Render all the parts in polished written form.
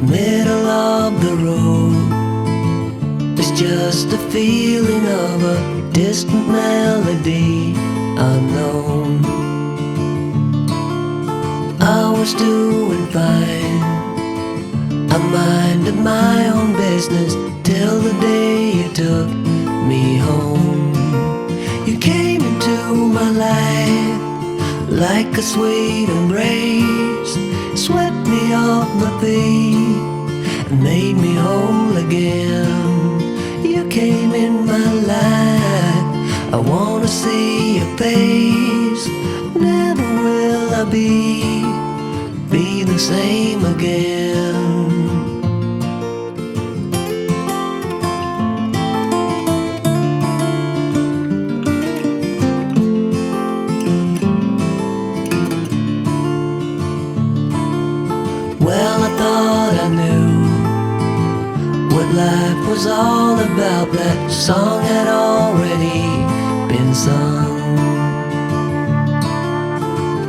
middle of the road. It's just a feeling of a distant melody unknown. I was doing fine, I minded my own business till the day you took me home. You came into my life like a sweet embrace, swept me off my feet and made me whole again. You came in my life, I wanna see your face. Never will I be the same again. Well, I thought I knew what life was all about. That song had already been sung.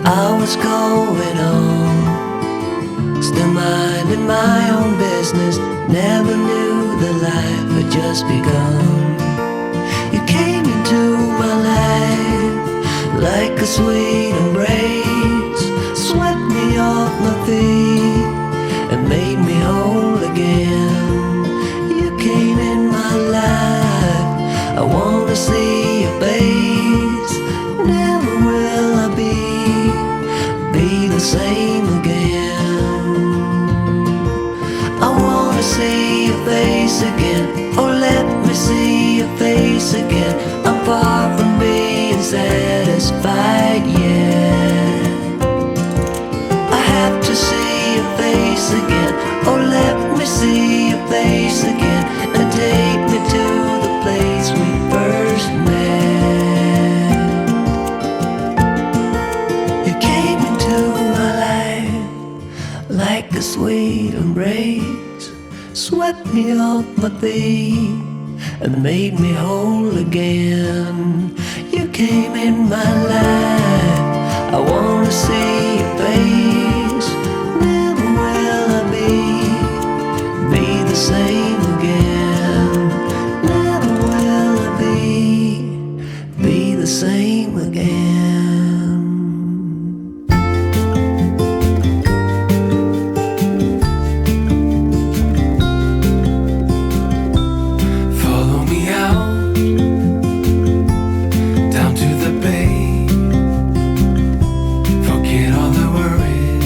I was going on, still minding my own business. Never knew that life had just begun. You came into my life like a sweet embrace, swept me off my feet and made me whole again. You came in my life, I wanna see your face. Never will I be the same again. I wanna see your face again, oh let me see your face again. I'm far from being satisfied yet. I have to see your face again, oh let me see your face again, and take me to the place we first met. You came into my life like a sweet embrace, swept me off my feet and made me whole again. You came in my life, I wanna see your face. Never will I be the same again. Never will I be the same again. Follow me out down to the bay. Forget all the worries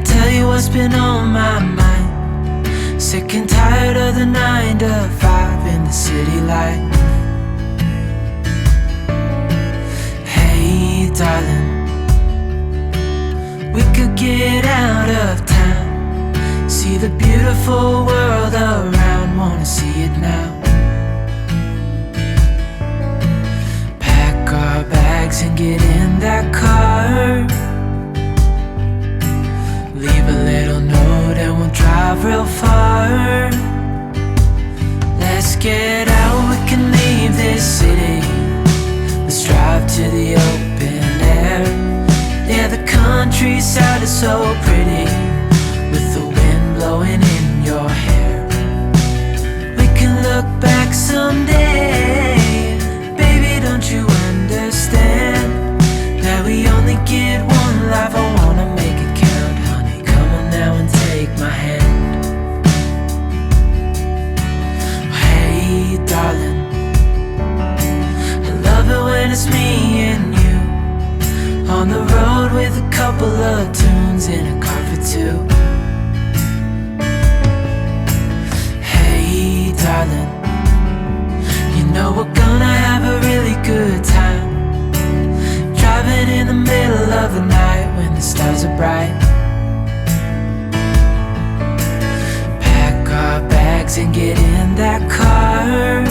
tell you what's been on my mind. Sick and tired of the 9 to 5 in the city life. Hey darling, we could get out of town, see the beautiful world around, wanna see it now. Pack our bags and get in that car, leave a little note and we'll drive real far. Let's get out, we can leave this city. Let's drive to the open air. Yeah, the countryside is so pretty, with the wind blowing in your hair. We can look back someday. Baby, don't you understand that we only get one life? I wanna make it count, honey. Come on now and take my hand. Hey darling, I love it when it's me and you, on the road with a couple of tunes in a car for two. Hey darling, you know we're gonna have a really good time, driving in the middle of the night when the stars are bright. Pack our bags and get in that car,